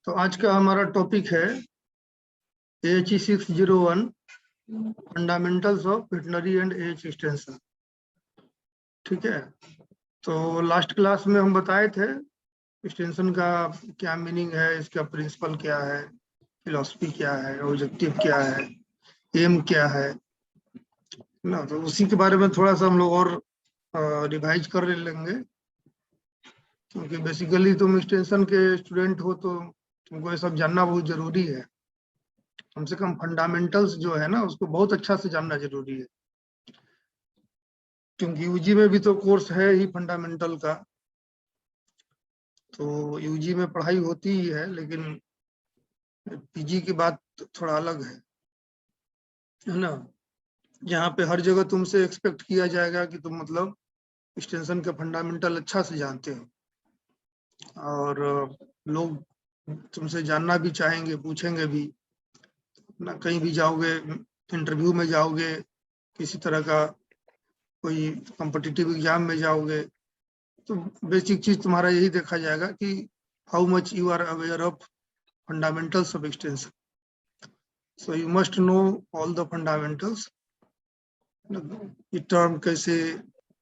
तो आज का हमारा टॉपिक है AHE 601 fundamentals of veterinary and AH extension. ठीक है, तो लास्ट क्लास में हम बताए थे एक्सटेंशन का क्या मीनिंग है, इसका प्रिंसिपल क्या है, फिलॉसफी क्या है, ऑब्जेक्टिव क्या है, एम क्या है ना। तो उसी के बारे में थोड़ा सा हम लोग और रिवाइज कर लेंगे, क्योंकि बेसिकली तुम एक्सटेंशन के स्टूडेंट हो तो तुमको ये सब जानना बहुत जरूरी है। कम से कम फंडामेंटल्स जो है ना उसको बहुत अच्छा से जानना जरूरी है, क्योंकि यूजी में भी तो कोर्स है ही फंडामेंटल का। तो यूजी में पढ़ाई होती ही है, लेकिन पीजी की बात थोड़ा अलग है ना। यहाँ पे हर जगह तुमसे एक्सपेक्ट किया जाएगा कि तुम मतलब एक्सटेंशन के फंडामेंटल अच्छा से जानते हो, और लोग तुमसे जानना भी चाहेंगे, पूछेंगे भी ना। कहीं भी जाओगे, इंटरव्यू में जाओगे, किसी तरह का कोई कॉम्पिटिटिव एग्जाम में जाओगे, तो बेसिक चीज तुम्हारा यही देखा जाएगा कि how much you are aware of fundamentals of extension. So you must know all the fundamentals. ये टर्म कैसे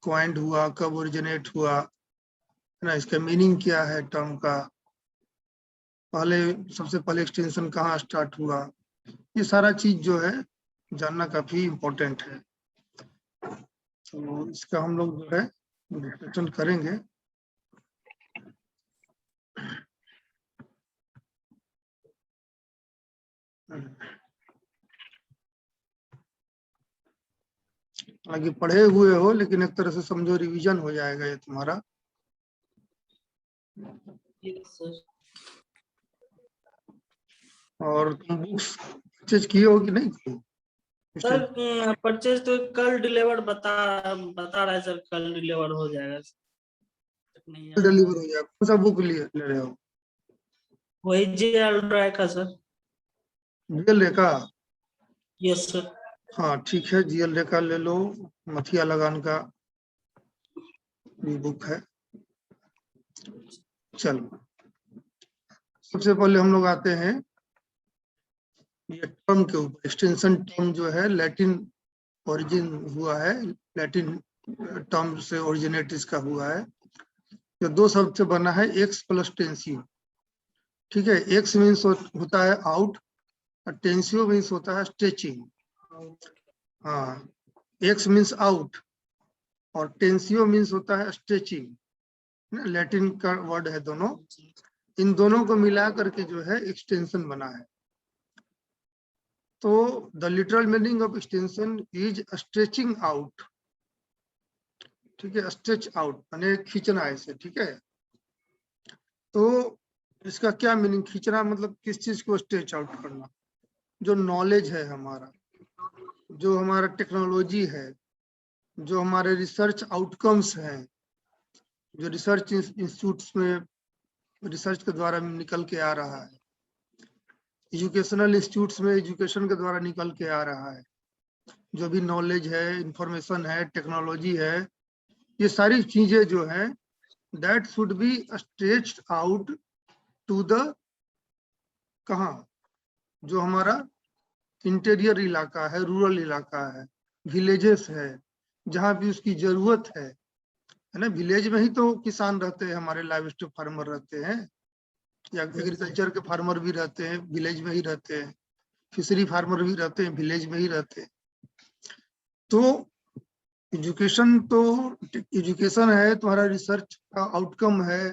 क्वाइंड हुआ, कब ओरिजिनेट हुआ है ना, इसका मीनिंग क्या है टर्म का, पहले सबसे पहले एक्सटेंशन कहाँ स्टार्ट हुआ, ये सारा चीज जो है जानना काफी इम्पोर्टेंट है। तो इसका हम लोग जो है डिस्कशन करेंगे। हालांकि पढ़े हुए हो, लेकिन एक तरह से समझो रिवीजन हो जाएगा ये तुम्हारा। और तुम बुक्स परचेज किए हो कि नहीं किए? सर परचेज तो कल डिलीवर बता रहा है सर, कल डिलीवर हो जाएगा। डिलीवर हो जाएगा। कौन सा बुक ले रहे हो? वही JL ड्राई का sir. GL Rekha? Yes sir. हाँ ठीक है, जीएल रेखा ले लो। मथिया लगान का भी बुक है। चलो, सबसे पहले हम लोग आते हैं ये टर्म के ऊपर। एक्सटेंशन टर्म जो है लैटिन ओरिजिन हुआ है, लैटिन टर्म से ओरिजिनेट इसका हुआ है, जो दो शब्द से बना है, एक्स प्लस टेंसियो। ठीक है, एक्स मीन्स होता है आउट और टेंसियो मीन्स होता है स्ट्रेचिंग। हाँ, एक्स मीन्स आउट और टेंसियो मीन्स होता है स्ट्रेचिंग। लैटिन का वर्ड है दोनों, इन दोनों को मिला करके जो है एक्सटेंशन बना है। तो the literal meaning of extension is stretching out. ठीक है, स्ट्रेच आउट यानी खींचना ऐसे। ठीक है, तो इसका क्या मीनिंग, खींचना मतलब किस चीज को स्ट्रेच आउट करना? जो नॉलेज है हमारा, जो हमारा टेक्नोलॉजी है, जो हमारे रिसर्च आउटकम्स हैं, जो रिसर्च इंस्टीट्यूट्स में रिसर्च के द्वारा निकल के आ रहा है, एजुकेशनल इंस्टीट्यूट्स में एजुकेशन के द्वारा निकल के आ रहा है, जो भी नॉलेज है, इंफॉर्मेशन है, टेक्नोलॉजी है, ये सारी चीजें जो है that should be stretched out to the कहाँ, जो हमारा इंटीरियर इलाका है, रूरल इलाका है, विलेजेस है, जहाँ भी उसकी जरूरत है ना। विलेज में ही तो किसान रहते हैं, हमारे लाइव स्टॉक फार्मर रहते हैं, या एग्रीकल्चर के फार्मर भी रहते हैं, विलेज में ही रहते हैं, फिशरी फार्मर भी रहते हैं, विलेज में ही रहते हैं। तो एजुकेशन तो एजुकेशन है, तुम्हारा रिसर्च का आउटकम है,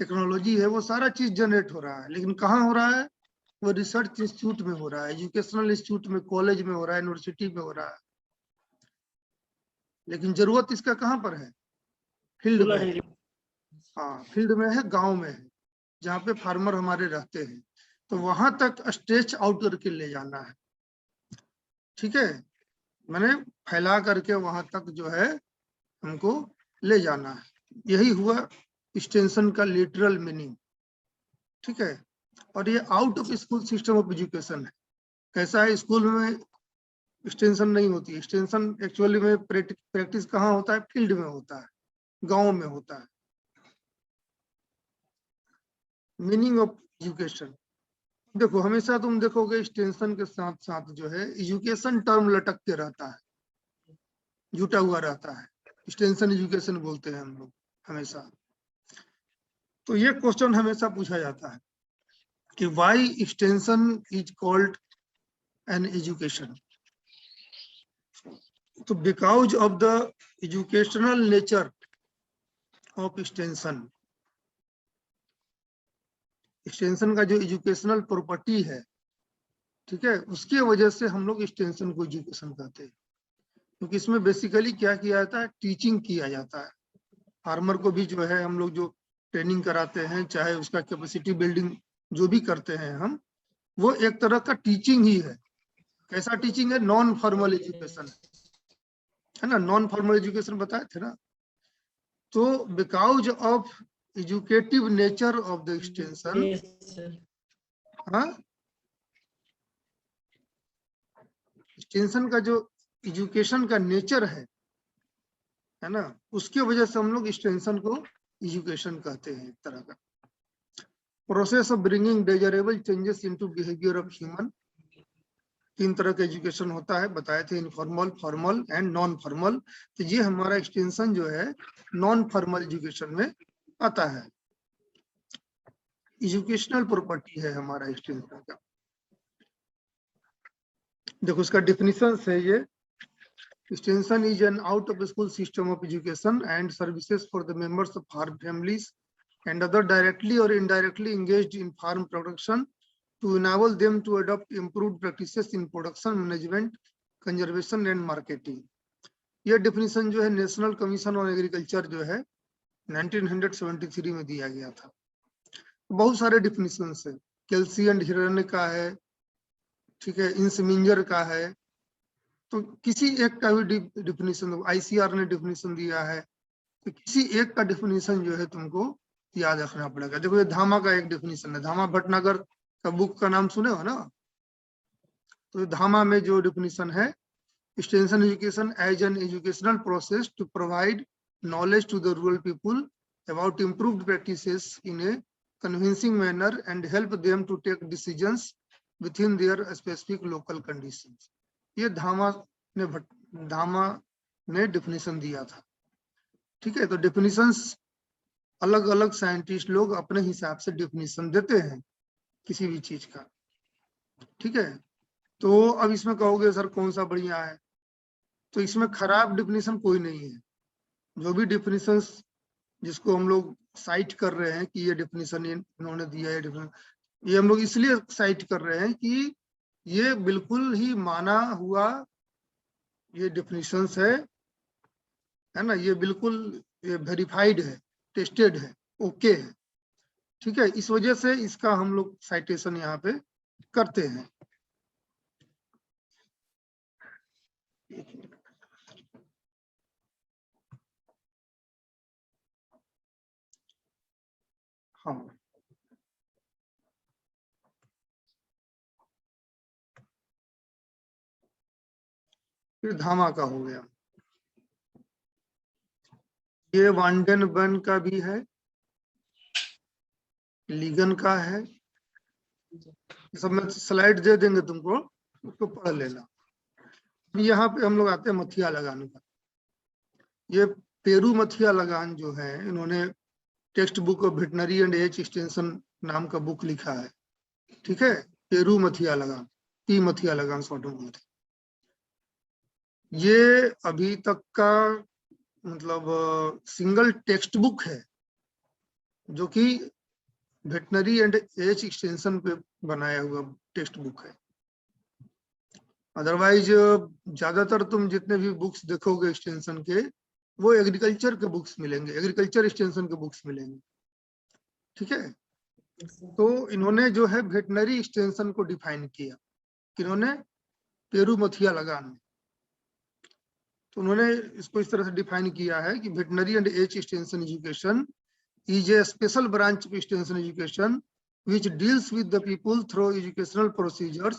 टेक्नोलॉजी है, वो सारा चीज जनरेट हो रहा है, लेकिन कहाँ हो रहा है? वो रिसर्च इंस्टीट्यूट में हो रहा है, एजुकेशनल इंस्टीट्यूट में, कॉलेज में हो रहा है, यूनिवर्सिटी में हो रहा है। लेकिन जरूरत इसका कहाँ पर है? फील्ड में है। हाँ, फील्ड में है, गांव में है, जहाँ पे फार्मर हमारे रहते हैं, तो वहां तक स्ट्रेच आउट करके ले जाना है। ठीक है, मैंने फैला करके वहां तक जो है हमको ले जाना है, यही हुआ एक्सटेंशन का लिटरल मीनिंग। ठीक है, और ये out of school system of education है। कैसा है? स्कूल में एक्सटेंशन नहीं होती। एक्सटेंशन एक्चुअली में प्रैक्टिस कहाँ होता है? फील्ड में होता है, गांव में होता है। Meaning of education. देखो हमेशा तुम देखोगे एक्सटेंशन के साथ साथ जो है एजुकेशन टर्म लटक के रहता है, जुटा हुआ रहता है, एक्सटेंशन एजुकेशन बोलते हैं हम लोग हमेशा। तो ये क्वेश्चन हमेशा पूछा जाता है कि why extension is called an education. तो because of the educational nature of extension, extension का जो एजुकेशनल प्रॉपर्टी है, ठीक है, उसकी वजह से हम लोग एक्सटेंशन को एजुकेशन कहते हैं। क्योंकि इसमें बेसिकली क्या किया जाता है, टीचिंग किया जाता है। फार्मर को भी जो है हम लोग जो ट्रेनिंग कराते हैं, चाहे उसका कैपेसिटी बिल्डिंग जो भी करते हैं हम, वो एक तरह का टीचिंग ही है। कैसा टीचिंग है? नॉन फॉर्मल एजुकेशन है ना, नॉन फॉर्मल एजुकेशन बताए थे ना। तो because of educative nature of the extension, yes sir. हाँ, एक्सटेंशन का जो एजुकेशन का नेचर है ना, उसके वजह से हम लोग एक्सटेंशन को एजुकेशन कहते हैं। एक तरह का process of bringing desirable changes into behaviour of human. 3 तरह का एजुकेशन होता है, बताए थे, informal, formal and non formal. तो ये हमारा एक्सटेंशन जो है नॉन फॉर्मल एजुकेशन में आता है। एजुकेशनल प्रॉपर्टी है हमारा एक्सटेंशन का। देखो उसका डिफिनीशन है ये, extension is an out of school system of education and services for the members of farm families and other directly or indirectly engaged in farm production to enable them to adopt improved practices in production management, conservation and marketing। यह definition जो है national commission on agriculture जो है 1973 में दिया गया था। बहुत सारे डेफिनेशन है, केल्सी एंड हिरण्य का है, ठीक है, इंसमिंजर का है। तो किसी एक का भी डिफिनेशन, आईसीआर ने डिफिनेशन दिया है, तो किसी एक का डिफिनेशन जो है तुमको याद रखना पड़ेगा। देखो ये धामा का एक डिफिनेशन है, धामा भटनागर का बुक का नाम सुने हो ना। तो धामा में जो डिफिनेशन है, extension education as an educational process to provide knowledge to the rural people about improved practices in a convincing manner and help them to take decisions within their specific local conditions। ये धामा ने definition दिया था। ठीक है, तो definitions अलग अलग साइंटिस्ट लोग अपने हिसाब से डिफिनेशन देते हैं किसी भी चीज का। ठीक है, तो अब इसमें कहोगे सर कौन सा बढ़िया है, तो इसमें खराब डिफिनेशन कोई नहीं है। जो भी डिफिनेशंस जिसको हम लोग साइट कर रहे हैं कि ये डिफिनेशन इन्होंने दिया है, ये हम लोग इसलिए साइट कर रहे हैं कि ये बिल्कुल ही माना हुआ ये डिफिनेशंस है ना, ये बिल्कुल ये वेरीफाइड है, टेस्टेड है, ओके है। ठीक है, इस वजह से इसका हम लोग साइटेशन यहाँ पे करते हैं। हाँ, फिर धामा का हो गया, ये वांडन बन का भी है, लीगन का है, सब में स्लाइड दे देंगे तुमको, उसको पढ़ लेना। यहाँ पे हम लोग आते हैं मथिया लगान का। ये पेरू मथिया लगान जो है, इन्होंने text book of veterinary and AH extension नाम का बुक लिखा है। ठीक है, पेरू मथिया लगान, पी मथिया लगान शॉर्ट में बोलते। ये अभी तक का मतलब सिंगल टेक्स्ट बुक है जो कि वेटनरी एंड एज एक्सटेंशन पे बनाया हुआ टेक्स्ट बुक है। अदरवाइज ज्यादातर तुम जितने भी बुक्स देखोगे एक्सटेंशन के, वो एग्रीकल्चर के बुक्स मिलेंगे, एग्रीकल्चर एक्सटेंशन के बुक्स मिलेंगे। ठीक है, तो इन्होंने जो है वेटनरी एक्सटेंशन को डिफाइन किया, किन्होंने, पेरू मथिया लगान में। तो उन्होंने इसको इस तरह से डिफाइन किया है कि veterinary and AH extension education is a special branch of extension education which deals with the people through educational procedures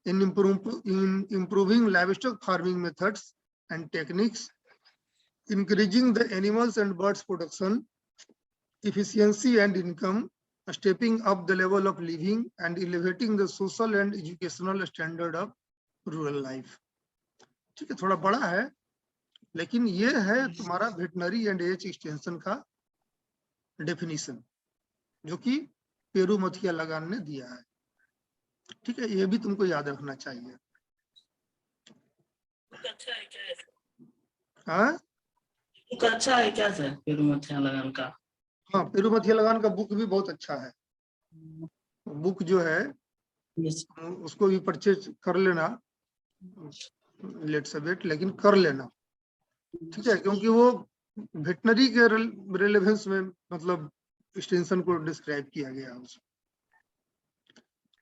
in improving livestock farming methods and techniques, increasing the animals and birds production efficiency and income, stepping up the level of living and elevating the social and educational standard of rural life। ठीक है, थोड़ा बड़ा है, लेकिन ये है तुम्हारा veterinary and AH extension का डेफिनेशन, जो कि पेरुमथिया लगान ने दिया है। ठीक है, ये भी तुमको याद रखना चाहिए। अच्छा है क्या है? हाँ बुक अच्छा है क्या सर पेरुमथिया लगान का? हाँ, पेरुमथिया लगान का बुक भी बहुत अच्छा है। बुक जो है यस उसको भी परचेज कर लेना, लेट से वेट, लेकिन कर लेना। ठीक है, क्योंकि वो वेटनरी के रिलेवेंस में मतलब एक्सटेंशन को डिस्क्राइब किया गया है उसमें।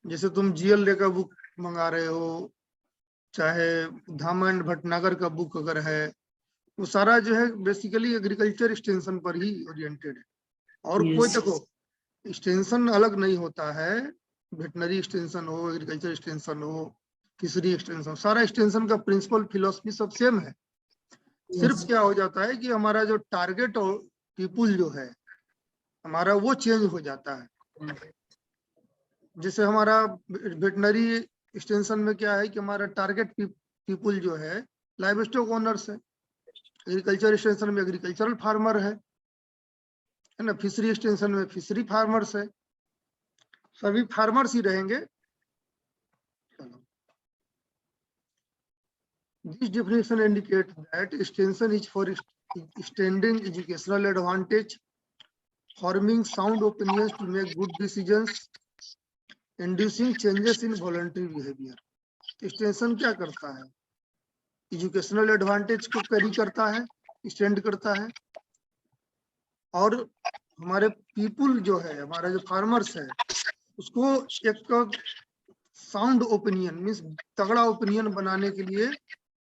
जैसे तुम जीएल डे का बुक मंगा रहे हो, चाहे धामा एंड भटनागर का बुक अगर है, वो सारा जो है बेसिकली एग्रीकल्चर एक्सटेंशन पर ही ओरिएंटेड है। और कोई Yes. देखो एक्सटेंशन अलग नहीं होता है, वेटनरी एक्सटेंशन हो, एग्रीकल्चर एक्सटेंशन हो, फिशरी एक्सटेंशन, सारा एक्सटेंशन का प्रिंसिपल फिलोसफी सब सेम है। सिर्फ Yes. क्या हो जाता है कि हमारा जो टारगेट और पीपुल जो है हमारा वो चेंज हो जाता है। जैसे हमारा वेटनरी एक्सटेंशन में क्या है कि हमारा टारगेट पीपुल जो है लाइव स्टॉक ओनर्स है, एग्रीकल्चर एक्सटेंशन में एग्रीकल्चरल फार्मर है ना, फिशरी एक्सटेंशन में फिशरी फार्मर्स है, सभी फार्मर्स ही रहेंगे। This definition indicates that extension is for extending educational advantage, forming sound opinions to make good decisions, inducing changes in voluntary behavior। Extension क्या करता है? एजुकेशनल एडवांटेज को कैरी करता है, एक्सटेंड करता है, और हमारे पीपुल जो है, हमारा जो फार्मर्स है, उसको एक साउंड ओपिनियन मीन्स तगड़ा ओपिनियन बनाने के लिए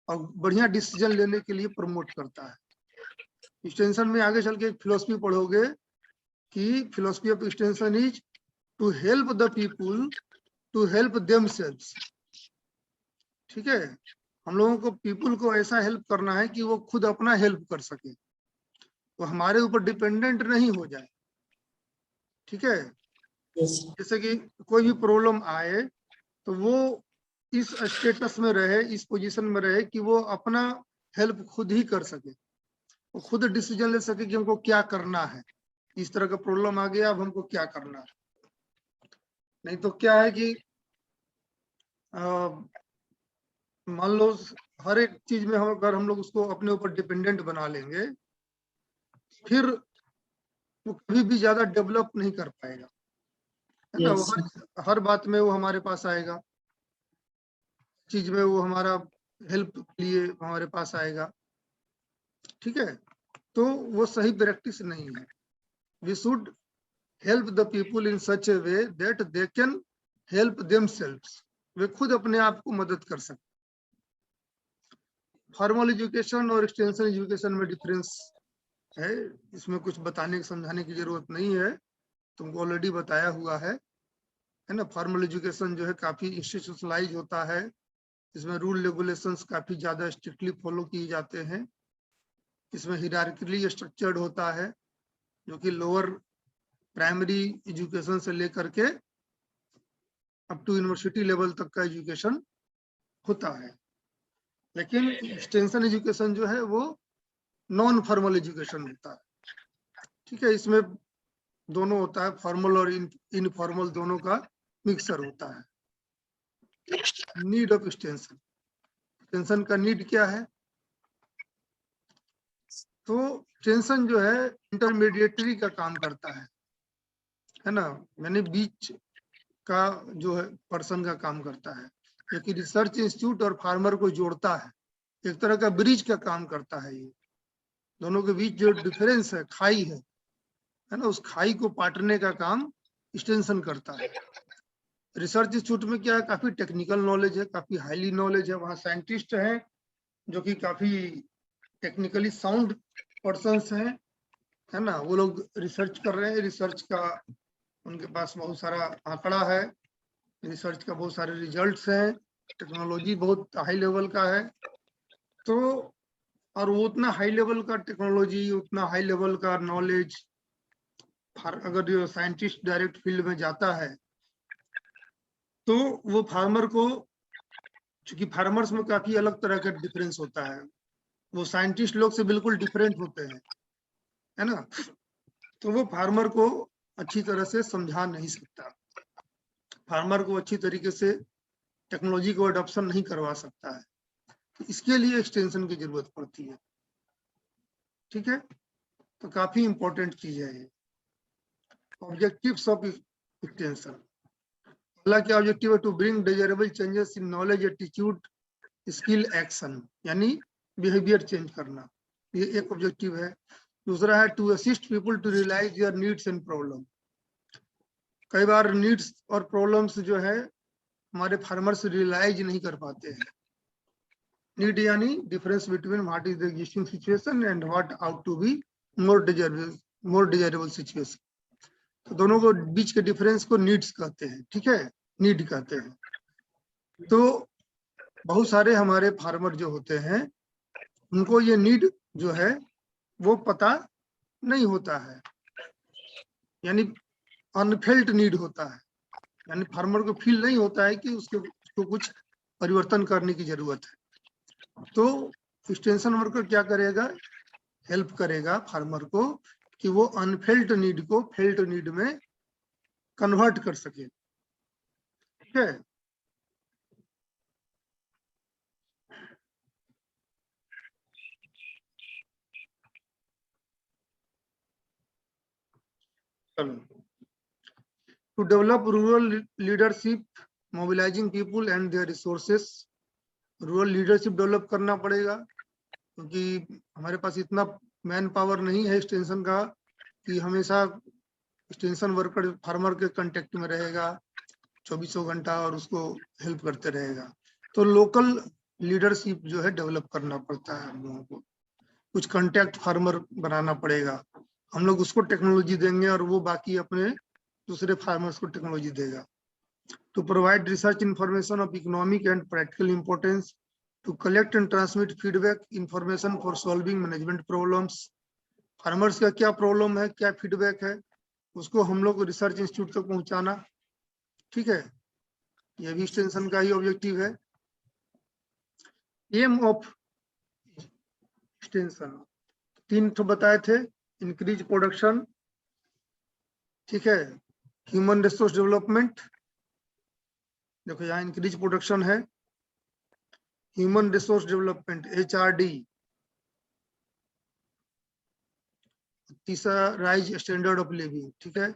और बढ़िया डिसीजन लेने के लिए प्रमोट करता है। एक्सटेंशन में आगे चल के एक फिलोसफी पढ़ोगे कि philosophy of extension is to help the people to help themselves. ठीक है, हम लोगों को पीपुल को ऐसा हेल्प करना है कि वो खुद अपना हेल्प कर सके, वो हमारे ऊपर डिपेंडेंट नहीं हो जाए। ठीक है, Yes. जैसे कि कोई भी प्रॉब्लम आए तो वो इस स्टेटस में रहे, इस पोजीशन में रहे कि वो अपना हेल्प खुद ही कर सके, वो खुद डिसीजन ले सके कि हमको क्या करना है। इस तरह का प्रॉब्लम आ गया, अब हमको क्या करना है। नहीं तो क्या है कि मान लो हर एक चीज में हम अगर हम लोग उसको अपने ऊपर डिपेंडेंट बना लेंगे, फिर वो कभी भी ज्यादा डेवलप नहीं कर पाएगा, है ना। वो Yes. हर बात में वो हमारे पास आएगा, चीज में वो हमारा हेल्प के लिए हमारे पास आएगा। ठीक है, तो वो सही प्रैक्टिस नहीं है। We should help the people in such a way that they can help themselves, वे खुद अपने आप को मदद कर सकते। फॉर्मल एजुकेशन और एक्सटेंशन एजुकेशन में डिफरेंस है, इसमें कुछ बताने समझाने की जरूरत नहीं है, तुमको ऑलरेडी बताया हुआ है ना। फॉर्मल एजुकेशन जो है काफी इंस्टीट्यूशनलाइज होता है, इसमें रूल रेगुलेशंस काफी ज्यादा स्ट्रिक्टली फॉलो किए जाते हैं, इसमें हिरार्किकली स्ट्रक्चर्ड होता है, जो कि लोअर प्राइमरी एजुकेशन से लेकर के अप टू यूनिवर्सिटी लेवल तक का एजुकेशन होता है। लेकिन एक्सटेंशन एजुकेशन जो है वो नॉन फॉर्मल एजुकेशन होता है। ठीक है, इसमें दोनों होता है, फॉर्मल और इनफॉर्मल दोनों का मिक्सर होता है। नीड ऑफ एक्सटेंशन, एक्सटेंशन का नीड क्या है? तो एक्सटेंशन जो है इंटरमीडिएटरी का काम करता है ना, यानी बीच का जो है पर्सन का काम करता है, जो कि रिसर्च इंस्टीट्यूट और फार्मर को जोड़ता है, एक तरह का ब्रिज का काम करता है। ये दोनों के बीच जो डिफरेंस है, खाई है ना, उस खाई को पाटने का काम एक्सटेंशन करता है। रिसर्च इंस्टीट्यूट में क्या है, काफी टेक्निकल नॉलेज है, काफी हाईली नॉलेज है, वहाँ साइंटिस्ट हैं जो कि काफी टेक्निकली साउंड पर्सन्स हैं, है ना। वो लोग रिसर्च कर रहे हैं, रिसर्च का उनके पास बहुत सारा आंकड़ा है, रिसर्च का बहुत सारे रिजल्ट्स हैं, टेक्नोलॉजी बहुत हाई लेवल का है। तो और वो उतना हाई लेवल का टेक्नोलॉजी, उतना हाई लेवल का नॉलेज अगर साइंटिस्ट डायरेक्ट फील्ड में जाता है तो वो फार्मर को, चूंकि फार्मर्स में काफी अलग तरह का डिफरेंस होता है, वो साइंटिस्ट लोग से बिल्कुल डिफरेंट होते हैं, है ना, तो वो फार्मर को अच्छी तरह से समझा नहीं सकता, फार्मर को अच्छी तरीके से टेक्नोलॉजी को अडॉप्शन नहीं करवा सकता है, तो इसके लिए एक्सटेंशन की जरूरत पड़ती है। ठीक है, तो काफी इंपॉर्टेंट चीज है ये। ऑब्जेक्टिव्स ऑफ एक्सटेंशन, पहला क्या ऑब्जेक्टिव है? To bring desirable changes in knowledge, attitude, skill, action, यानी बिहेवियर चेंज करना, ये एक ऑब्जेक्टिव है। दूसरा है to assist people to realise their needs and problem. कई बार नीड्स और प्रॉब्लम्स जो है हमारे फार्मर्स रियलाइज नहीं कर पाते हैं। नीड यानी difference between what is the existing situation and what ought to be more desirable situation, तो दोनों को बीच के डिफरेंस को नीड्स कहते हैं। ठीक है, नीड कहते हैं। तो बहुत सारे हमारे फार्मर जो होते हैं उनको ये नीड जो है वो पता नहीं होता है, यानी अनफेल्ट नीड होता है, यानी फार्मर को फील नहीं होता है कि उसको कुछ परिवर्तन करने की जरूरत है। तो एक्सटेंशन वर्कर क्या करेगा? हेल्प करेगा फार्मर को कि वो अनफेल्ट नीड को फेल्ट नीड में कन्वर्ट कर सके। ठीक है, to develop rural leadership, mobilizing people and their resources, rural leadership develop करना पड़ेगा, क्योंकि हमारे पास इतना मैन पावर नहीं है एक्सटेंशन का कि हमेशा एक्सटेंशन वर्कर फार्मर के कांटेक्ट में रहेगा 24 घंटा और उसको हेल्प करते रहेगा। तो लोकल लीडरशिप जो है डेवलप करना पड़ता है हम लोगों को, कुछ कांटेक्ट फार्मर बनाना पड़ेगा, हम लोग उसको टेक्नोलॉजी देंगे और वो बाकी अपने दूसरे फार्मर्स को टेक्नोलॉजी देगा। To provide research information of economic and practical importance, to collect and transmit feedback information for solving management problems, farmers का क्या प्रॉब्लम है, क्या फीडबैक है, उसको हम लोग रिसर्च इंस्टीट्यूट तक पहुंचाना। ठीक है, ये भी एक्सटेंशन का ही ऑब्जेक्टिव है। एम ऑफ एक्सटेंशन 3 तो बताए थे, इंक्रीज प्रोडक्शन, ठीक है, ह्यूमन रिसोर्स डेवलपमेंट, देखो यहाँ इंक्रीज प्रोडक्शन है, ह्यूमन रिसोर्स डेवलपमेंट HRD, तीसरा राइज स्टैंडर्ड ऑफ लिविंग। ठीक है,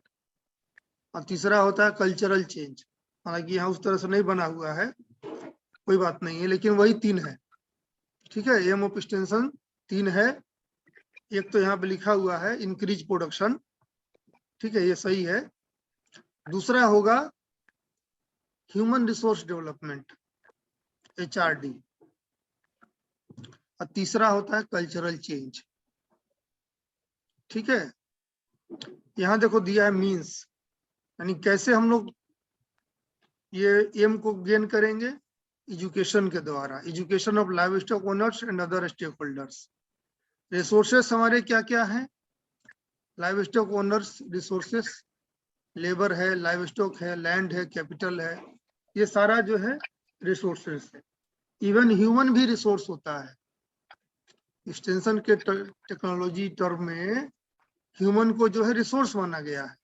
और तीसरा होता है कल्चरल चेंज, हालांकि यहाँ उस तरह से नहीं बना हुआ है, कोई बात नहीं है, लेकिन वही 3 है। ठीक है, एम ऑफ एक्सटेंशन 3 है, एक तो यहाँ पे लिखा हुआ है इंक्रीज प्रोडक्शन, ठीक है, ये सही है। दूसरा होगा ह्यूमन रिसोर्स डेवलपमेंट HRD, और तीसरा होता है कल्चरल चेंज। ठीक है, यहाँ देखो दिया है मीन्स, यानी कैसे हम लोग ये एम को गेन करेंगे, एजुकेशन के द्वारा, education of livestock owners and other stakeholders. Resources हमारे क्या क्या हैं? Livestock owners resources, labour है, लाइव स्टॉक है, लैंड है, कैपिटल है, ये सारा जो है रिसोर्सेस है। इवन ह्यूमन भी रिसोर्स होता है, एक्सटेंशन के टेक्नोलॉजी टर्म में ह्यूमन को जो है रिसोर्स माना गया है,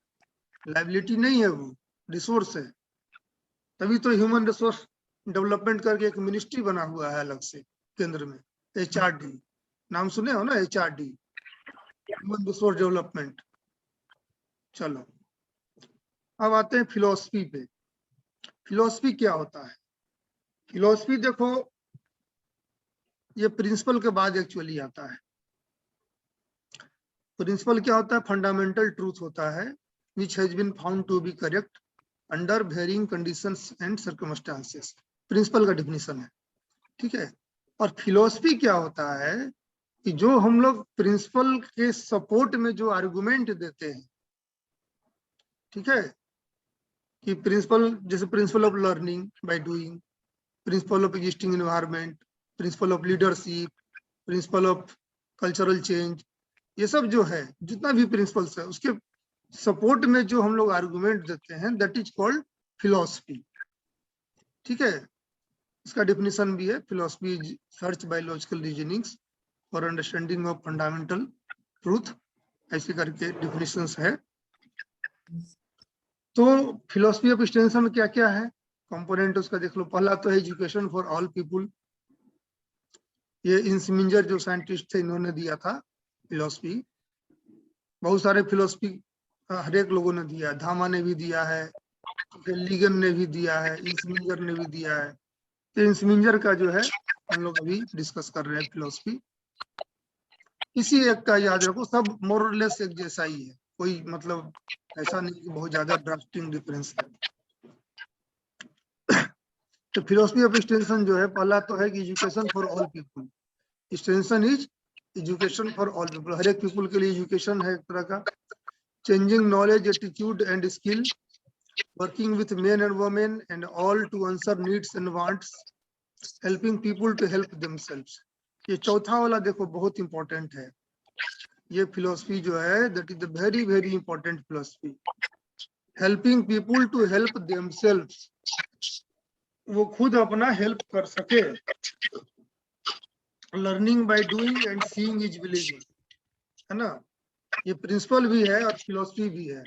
लाइबिलिटी नहीं है, वो रिसोर्स है। तभी तो ह्यूमन रिसोर्स डेवलपमेंट करके एक मिनिस्ट्री बना हुआ है अलग से केंद्र में, HRD, नाम सुने हो ना, HRD, ह्यूमन रिसोर्स डेवलपमेंट। चलो अब आते हैं फिलोसफी पे। फिलोसफी क्या होता है? फिलोसफी देखो ये प्रिंसिपल के बाद एक्चुअली आता है। प्रिंसिपल क्या होता है? फंडामेंटल ट्रूथ होता है, which has been found to be correct under varying conditions and circumstances, principle का डिफिनीशन है। ठीक है, और फिलोसफी क्या होता है कि जो हम लोग प्रिंसिपल के सपोर्ट में जो आर्गुमेंट देते हैं, ठीक है, कि प्रिंसिपल, जैसे principle of learning by doing, principle of existing environment, principle of leadership, principle of cultural change, ये सब जो है जितना भी प्रिंसिपल्स है उसके सपोर्ट में जो हम लोग आर्गुमेंट देते हैं दैट इज कॉल्ड फिलोसफी। ठीक है, इसका डिफिनेशन भी है, philosophy is search by logical reasonings for understanding of fundamental truth, ऐसे करके डिफिनेशंस है। तो फिलोसफी ऑफ एक्सटेंशन में क्या क्या है कंपोनेंट उसका देख लो। पहला तो है एजुकेशन फॉर ऑल पीपुल, ये इंसमिंजर जो साइंटिस्ट थे इन्होंने दिया था फिलोसफी। बहुत सारे फिलोसफी हर एक लोगों ने दिया, धामा ने भी दिया है, लीगन ने भी दिया है, इंसमिंजर ने भी दिया है। तो इंसमिंजर का जो है हम लोग अभी डिस्कस कर रहे हैं फिलोसफी। इसी एक का याद रखो, सब मोरलेस एक जैसा ही है, कोई मतलब ऐसा नहीं कि बहुत ज्यादा ड्रास्टिक डिफरेंस है। तो फिलोसफी ऑफ एक्सटेंशन जो है, पहला तो है कि education for all people. Extension is education for all people, हर एक पीपल के लिए एजुकेशन है एक तरह का। Changing knowledge, attitude and skill, working with men and women and all to answer needs and wants, helping people to help themselves. ये चौथा वाला देखो बहुत इंपॉर्टेंट है। ये फिलोसफी जो है that is the very very important philosophy, helping people to help themselves, वो खुद अपना हेल्प कर सके। Learning by doing and seeing is believing, है ना, ये प्रिंसिपल भी है और फिलोसफी भी है।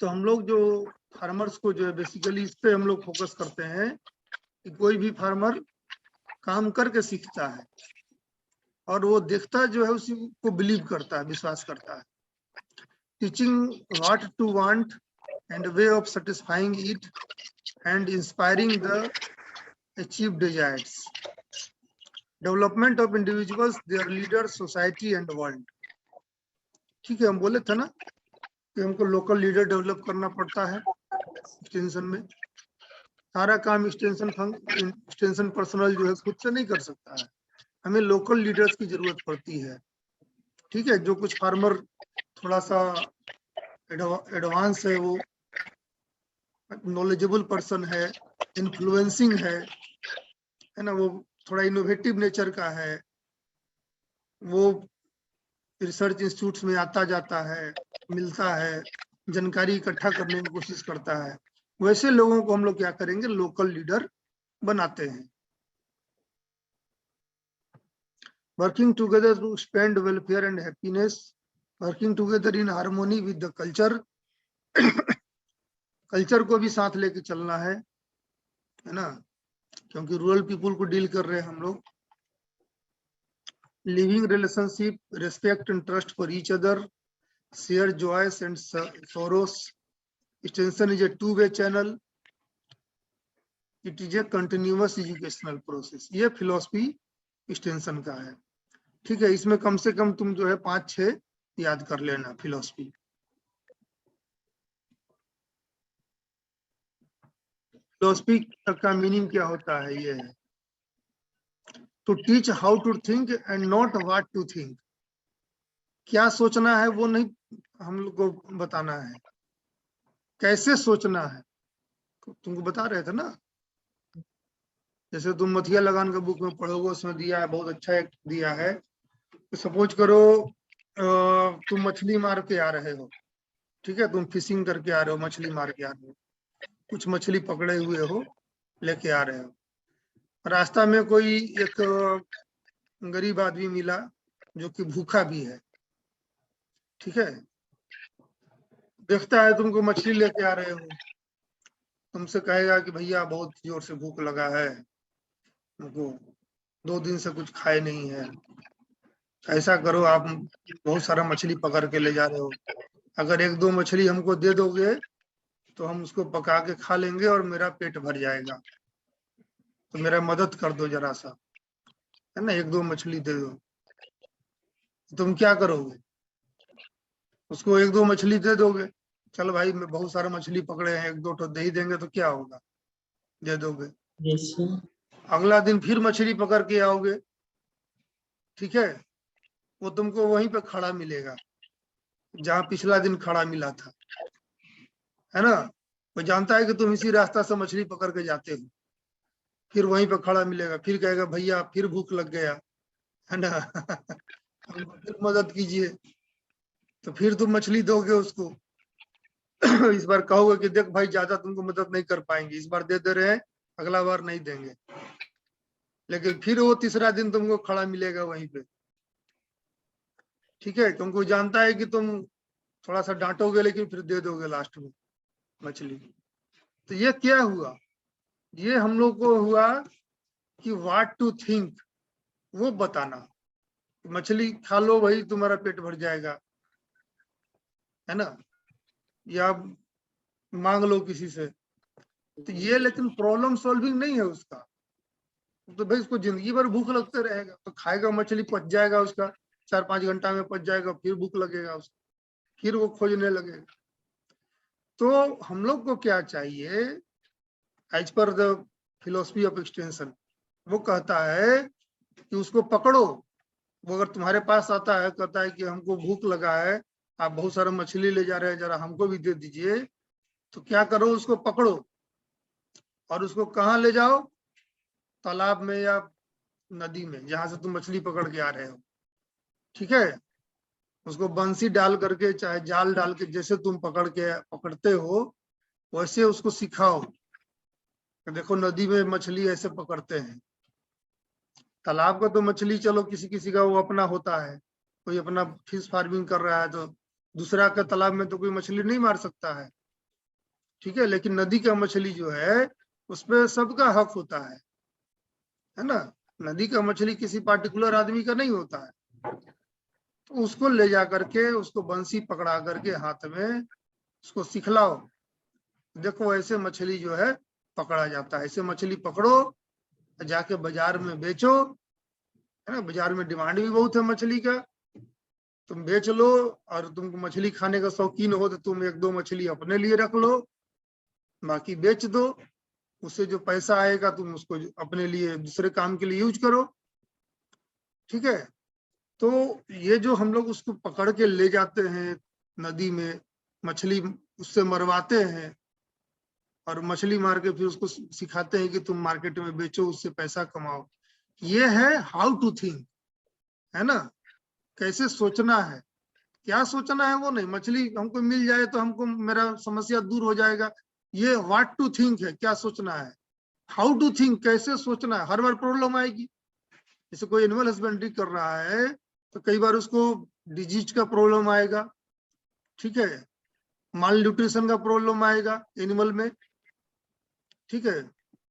तो हम लोग जो फार्मर्स को जो है बेसिकली इस पे हम लोग फोकस करते हैं कि कोई भी फार्मर काम करके सीखता है और वो देखता जो है उसी को बिलीव करता है, विश्वास करता है। Teaching what to want and way of satisfying it and inspiring the achieve desires, development of individuals, their leaders, society and world. ठीक है, हम बोले थे ना कि हमको लोकल लीडर डेवलप करना पड़ता है एक्सटेंशन में। सारा काम एक्सटेंशन पर्सनल जो है खुद से नहीं कर सकता है, हमें लोकल लीडर्स की जरूरत पड़ती है। ठीक है, जो कुछ फार्मर थोड़ा सा एडवांस है, वो नॉलेजेबल पर्सन है, इन्फ्लुएंसिंग है ना, वो थोड़ा इनोवेटिव नेचर का है, वो रिसर्च इंस्टीट्यूट्स में आता जाता है, मिलता है, जानकारी इकट्ठा करने की कोशिश करता है, वैसे लोगों को हम लोग क्या करेंगे, लोकल लीडर बनाते हैं। Working together to spend welfare and happiness, working together in harmony with the culture, culture को भी साथ लेके चलना है ना, क्योंकि रूरल पीपुल को डील कर रहे हैं हम लोग। Living relationship, respect and trust for each other, share joys and sorrows. Extension is a two-way channel, it is a continuous educational process. ये फिलोसफी एक्सटेंशन का है। ठीक है, इसमें कम से कम तुम जो है 5-6 याद कर लेना फिलोसफी। फिलोसफी का मीनिंग क्या होता है, ये है to teach how to think and not what to think. क्या सोचना है वो नहीं हम लोग को बताना है, कैसे सोचना है तुमको बता रहे थे ना। जैसे तुम मथिया लगान का बुक में पढ़ोगे, उसमें दिया है, बहुत अच्छा एक दिया है। तो सपोज करो तुम मछली मार के आ रहे हो, ठीक है, तुम फिशिंग करके आ रहे हो, मछली मार के आ रहे हो, कुछ मछली पकड़े हुए हो, लेके आ रहे हो। रास्ता में कोई एक गरीब आदमी मिला जो कि भूखा भी है, ठीक है, देखता है तुमको मछली लेके आ रहे हो, तुमसे कहेगा कि भैया बहुत जोर से भूख लगा है, हमको 2 दिन से कुछ खाए नहीं है। ऐसा करो, आप बहुत सारा मछली पकड़ के ले जा रहे हो, अगर 1-2 मछली हमको दे दोगे तो हम उसको पका के खा लेंगे और मेरा पेट भर जाएगा, तो मेरा मदद कर दो जरा सा, है ना, 1-2 मछली दे दो। तुम क्या करोगे, उसको 1-2 मछली दे दोगे, चल भाई मैं बहुत सारा मछली पकड़े हैं, 1-2 तो दे ही देंगे, तो क्या होगा, दे दोगे। Yes sir. अगला दिन फिर मछली पकड़ के आओगे, ठीक है, वो तुमको वहीं पे खड़ा मिलेगा जहां पिछला दिन खड़ा मिला था, है ना, वो जानता है कि तुम इसी रास्ता से मछली पकड़ के जाते हो, फिर वहीं पे खड़ा मिलेगा, फिर कहेगा भैया फिर भूख लग गया, है ना, हमको फिर मदद कीजिए। तो फिर तुम मछली दोगे उसको। इस बार कहोगे कि देख भाई ज्यादा तुमको मदद नहीं कर पाएंगे, इस बार दे दे रहे हैं, अगला बार नहीं देंगे। लेकिन फिर वो तीसरा दिन तुमको खड़ा मिलेगा वहीं पे, ठीक है, क्योंकि वो जानता है कि तुम थोड़ा सा डांटोगे लेकिन फिर दे दोगे लास्ट में मछली। तो ये क्या हुआ, ये हम लोग को हुआ कि व्हाट टू थिंक, वो बताना। मछली खा लो भाई तुम्हारा पेट भर जाएगा, है ना, या मांग लो किसी से। तो ये लेकिन प्रॉब्लम सॉल्विंग नहीं है उसका। तो भाई उसको जिंदगी भर भूख लगते रहेगा, तो खाएगा मछली, पच जाएगा उसका, 4-5 घंटा में पच जाएगा, फिर भूख लगेगा उसको, फिर वो खोजने लगेगा। तो हम लोग को क्या चाहिए, as per the philosophy of extension, वो कहता है कि उसको पकड़ो। वो अगर तुम्हारे पास आता है, कहता है कि हमको भूख लगा है, आप बहुत सारा मछली ले जा रहे हैं, जरा हमको भी दे दीजिए, तो क्या करो, उसको पकड़ो और उसको कहाँ ले जाओ, तालाब में या नदी में, जहां से तुम मछली पकड़ के आ रहे हो, ठीक है। उसको बंसी डाल करके चाहे जाल डाल के, जैसे तुम पकड़ते हो वैसे उसको सिखाओ। देखो नदी में मछली ऐसे पकड़ते हैं, तालाब का तो मछली चलो किसी किसी का वो अपना होता है, कोई अपना फिश फार्मिंग कर रहा है, तो दूसरा का तालाब में तो कोई मछली नहीं मार सकता है, ठीक है। लेकिन नदी का मछली जो है उसपे सबका हक होता है ना। नदी का मछली किसी पार्टिकुलर आदमी का नहीं होता है। तो उसको ले जा करके, उसको बंसी पकड़ा करके हाथ में उसको सिखलाओ, देखो ऐसे मछली जो है पकड़ा जाता है, ऐसे मछली पकड़ो, जाके बाजार में बेचो, है ना। बाजार में डिमांड भी बहुत है मछली का, तुम बेच लो। और तुमको मछली खाने का शौकीन हो तो तुम 1-2 मछली अपने लिए रख लो, बाकी बेच दो। उससे जो पैसा आएगा तुम उसको अपने लिए दूसरे काम के लिए यूज करो, ठीक है। तो ये जो हम लोग उसको पकड़ के ले जाते हैं नदी में, मछली उससे मरवाते हैं और मछली मार के फिर उसको सिखाते हैं कि तुम मार्केट में बेचो, उससे पैसा कमाओ, ये है हाउ टू थिंक, है ना। कैसे सोचना है, क्या सोचना है वो नहीं, मछली हमको मिल जाए तो हमको मेरा समस्या दूर हो जाएगा, ये व्हाट टू थिंक है, क्या सोचना है। हाउ टू थिंक, कैसे सोचना है, हर बार प्रॉब्लम आएगी। जैसे कोई एनिमल हस्बेंड्री कर रहा है तो कई बार उसको डिजीज का प्रॉब्लम आएगा, ठीक है, माल न्यूट्रिशन का प्रॉब्लम आएगा एनिमल में, ठीक है,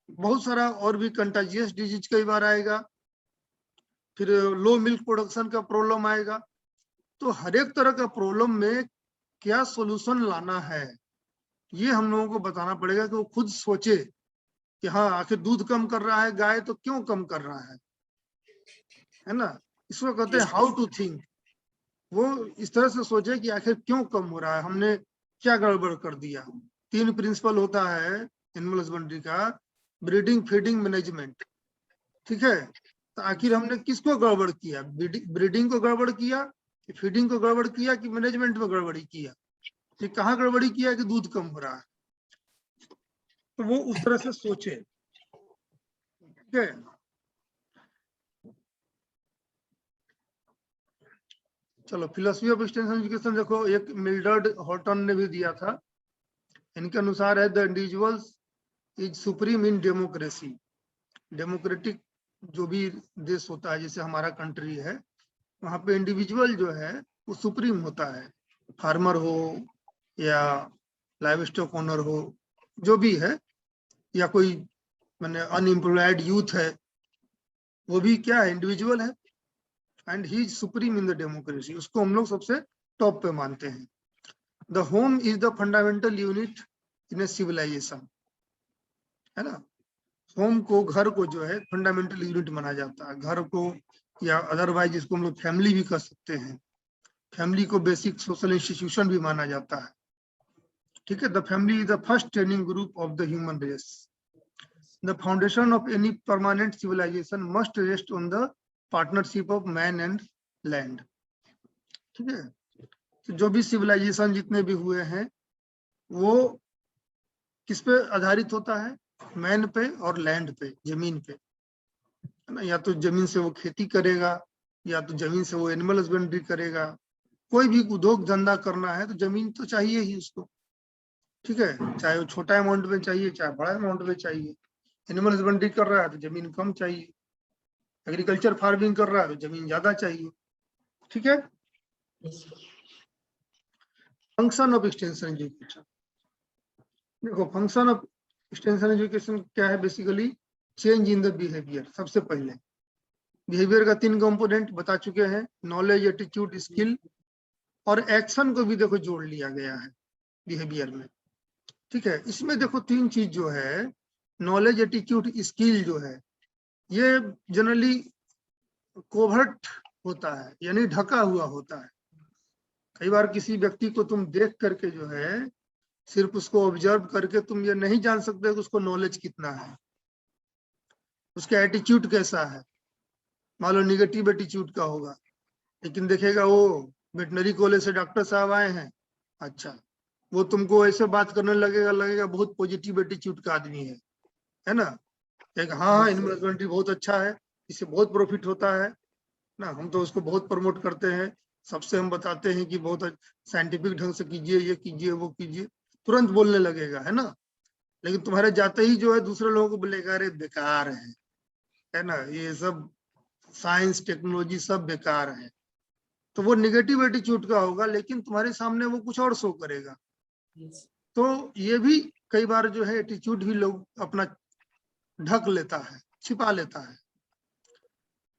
बहुत सारा और भी कंटाजियस डिजीज कई बार आएगा, फिर लो मिल्क प्रोडक्शन का प्रॉब्लम आएगा। तो हर एक तरह का प्रॉब्लम में क्या सॉल्यूशन लाना है, ये हम लोगों को बताना पड़ेगा कि वो खुद सोचे कि हाँ आखिर दूध कम कर रहा है गाय तो क्यों कम कर रहा है ना। इसको कहते हैं हाउ टू थिंक। वो इस तरह से सोचे कि आखिर क्यों कम हो रहा है, हमने क्या गड़बड़ कर दिया। 3 प्रिंसिपल होता है एनिमल हस्बेंड्री का, ब्रीडिंग, फीडिंग, मैनेजमेंट, ठीक है। तो आखिर हमने किसको गड़बड़ किया, ब्रीडिंग को गड़बड़ किया, फीडिंग को गड़बड़ किया, कि मैनेजमेंट में गड़बड़ी किया, कि कहाँ गड़बड़ी किया कि दूध कम हो रहा है। तो वो उस तरह से सोचे, ठीक है। चलो फिलोसफी ऑफ एक्सटेंशन एजुकेशन देखो, एक मिल्डर्ड हॉटन ने भी दिया था। इनके अनुसार है, the individuals is supreme in democracy. Democratic जो भी देश होता है, जैसे हमारा कंट्री है, वहां पे इंडिविजुअल जो है वो सुप्रीम होता है। फार्मर हो या लाइव स्टॉक ओनर हो, जो भी है, या कोई मैंने अनएम्प्लॉयड यूथ है, वो भी क्या है, इंडिविजुअल है। And he is supreme in the democracy, उसको हम लोग सबसे टॉप पे मानते हैं। The home is the fundamental unit in a civilisation, है ना। होम को, घर को जो है फंडामेंटल यूनिट माना जाता है, घर को, या अदरवाइज इसको हम लोग फैमिली भी कर सकते हैं। फैमिली को बेसिक सोशल इंस्टीट्यूशन भी माना जाता है, ठीक है। The family is the first training group of the human race. The foundation of any permanent civilisation must rest on the partnership of man and land, ठीक है। तो जो भी सिविलाइजेशन जितने भी हुए हैं वो किस पे आधारित होता है, मैन पे और लैंड पे, जमीन पे, है ना। या तो जमीन से वो खेती करेगा, या तो जमीन से वो एनिमल हस्बेंड्री करेगा, कोई भी उद्योग धंधा करना है तो जमीन तो चाहिए ही उसको, ठीक है, चाहे वो छोटा अमाउंट में चाहिए चाहे बड़ा अमाउंट में चाहिए। एनिमल हस्बेंड्री कर रहा है तो जमीन कम चाहिए, एग्रीकल्चर फार्मिंग कर रहा है तो जमीन ज्यादा चाहिए, ठीक है। फंक्शन ऑफ एक्सटेंशन एजुकेशन, देखो फंक्शन ऑफ एक्सटेंशन एजुकेशन क्या है, basically change in the behaviour. सबसे पहले बिहेवियर का 3 कंपोनेंट बता चुके हैं, नॉलेज, एटीट्यूड, स्किल, और एक्शन को भी देखो जोड़ लिया गया है बिहेवियर में, ठीक है। इसमें देखो 3 चीज जो है, नॉलेज, एटीट्यूड, स्किल जो है, ये जनरली कोवर्ट होता है, यानी ढका हुआ होता है। कई बार किसी व्यक्ति को तुम देख करके जो है, सिर्फ उसको ऑब्जर्व करके तुम ये नहीं जान सकते कि उसको नॉलेज कितना है, उसका एटीट्यूड कैसा है। मान लो निगेटिव एटीट्यूड का होगा, लेकिन देखेगा वो वेटनरी कॉलेज से डॉक्टर साहब आए हैं, अच्छा, वो तुमको ऐसे बात करने लगेगा बहुत पॉजिटिव एटीट्यूड का आदमी है ना। हाँ हाँ, एनिमल हस्बेंड्री बहुत अच्छा है, इससे बहुत प्रॉफिट होता है ना, हम तो उसको बहुत प्रमोट करते हैं, सबसे हम बताते हैं कि बहुत साइंटिफिक ढंग से कीजिए, ये कीजिए वो कीजिए, तुरंत बोलने लगेगा, है ना। लेकिन तुम्हारे जाते ही जो है दूसरे लोगों को बोलेगा अरे बेकार है ना, ये सब साइंस टेक्नोलॉजी सब बेकार है। तो वो निगेटिव एटीट्यूड का होगा, लेकिन तुम्हारे सामने वो कुछ और शो करेगा। तो ये भी कई बार जो है एटीट्यूड भी लोग अपना ढक लेता है, छिपा लेता है।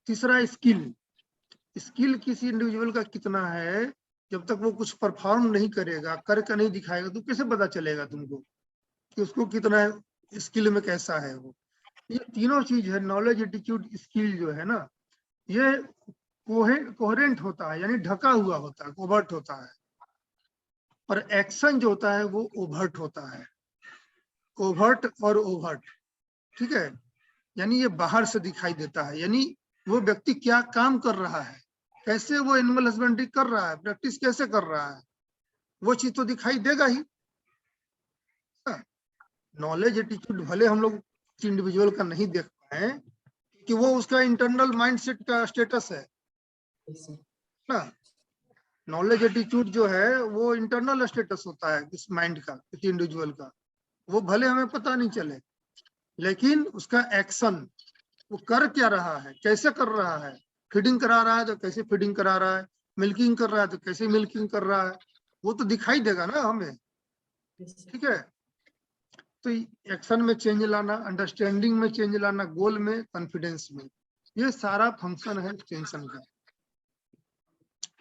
तीसरा स्किल, स्किल किसी इंडिविजुअल का कितना है, जब तक वो कुछ परफॉर्म नहीं करेगा, करके नहीं दिखाएगा, तो कैसे पता चलेगा तुमको कि उसको कितना स्किल में कैसा है वो। ये तीनों चीज है, नॉलेज, एटीट्यूड, स्किल जो है ना, ये कोहेरेंट होता है, यानी ढका हुआ होता है, कोवर्ट होता है। और एक्शन जो होता है वो ओवर्ट होता है, कोवर्ट और ओवर्ट, ठीक है। यानी ये बाहर से दिखाई देता है, यानी वो व्यक्ति क्या काम कर रहा है, कैसे वो एनिमल हस्बेंड्री कर रहा है, प्रैक्टिस कैसे कर रहा है, वो चीज तो दिखाई देगा ही। नॉलेज, एटीट्यूड भले हम लोग इंडिविजुअल का नहीं देख पाए कि वो उसका इंटरनल माइंडसेट का स्टेटस है ना। नॉलेज, एटीट्यूड जो है वो इंटरनल स्टेटस होता है इस माइंड का, किसी इंडिविजुअल का, वो भले हमें पता नहीं चले, लेकिन उसका एक्शन, वो कर क्या रहा है, कैसे कर रहा है, फीडिंग करा रहा है तो कैसे फीडिंग करा रहा है, मिल्किंग कर रहा है तो कैसे मिल्किंग कर रहा है, वो तो दिखाई देगा ना हमें, ठीक है। तो एक्शन में चेंज लाना, अंडरस्टैंडिंग में चेंज लाना, गोल में, कॉन्फिडेंस में, ये सारा फंक्शन है एक्सटेंशन का,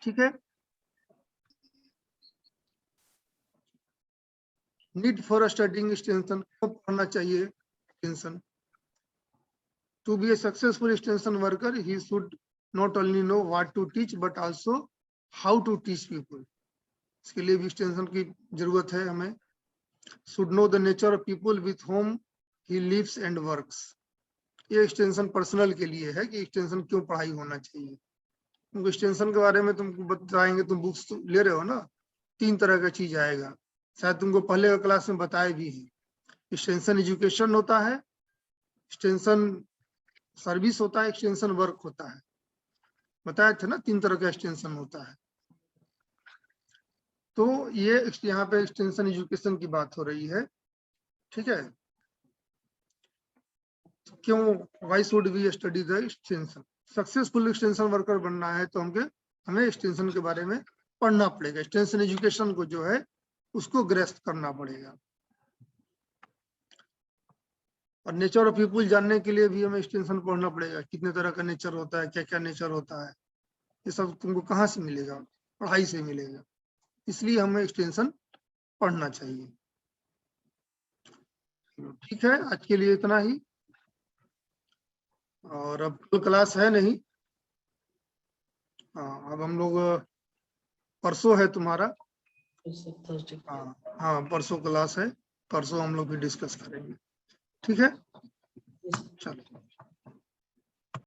ठीक है। नीड फॉर स्टडिंग एक्सटेंशन, को पढ़ना चाहिए extension. To be a successful extension worker, he should not only know what to teach but also how to teach people. इसके लिए भी एक्सटेंशन की जरूरत है हमें। Should know the nature of people with whom he lives and works. ये extension personal के लिए है कि एक्सटेंशन क्यों पढ़ाई होना चाहिए। तुमको एक्सटेंशन के बारे में तुमको बताएंगे, तुम बुक्स ले रहे हो ना, 3 तरह का चीज आएगा, शायद तुमको पहले का क्लास में बताए भी है। एक्सटेंशन एजुकेशन होता है, एक्सटेंशन सर्विस होता है, एक्सटेंशन वर्क होता है, बताया था ना 3 तरह का एक्सटेंशन होता है। तो ये यहाँ पे एक्सटेंशन एजुकेशन की बात हो रही है, ठीक है। तो क्यों, why should we study the extension. Successful extension worker बनना है तो हमें एक्सटेंशन के बारे में पढ़ना पड़ेगा, एक्सटेंशन एजुकेशन को जो है उसको ग्रेस्प करना पड़ेगा। और नेचर ऑफ पीपुल जानने के लिए भी हमें एक्सटेंशन पढ़ना पड़ेगा, कितने तरह का नेचर होता है, क्या क्या नेचर होता है, ये सब तुमको कहाँ से मिलेगा, पढ़ाई से मिलेगा, इसलिए हमें एक्सटेंशन पढ़ना चाहिए। ठीक है, आज के लिए इतना ही, और अब कल क्लास है नहीं। हाँ, अब हम लोग परसों है तुम्हारा, हाँ परसों क्लास है, परसों हम लोग भी डिस्कस करेंगे, ठीक है, चलो।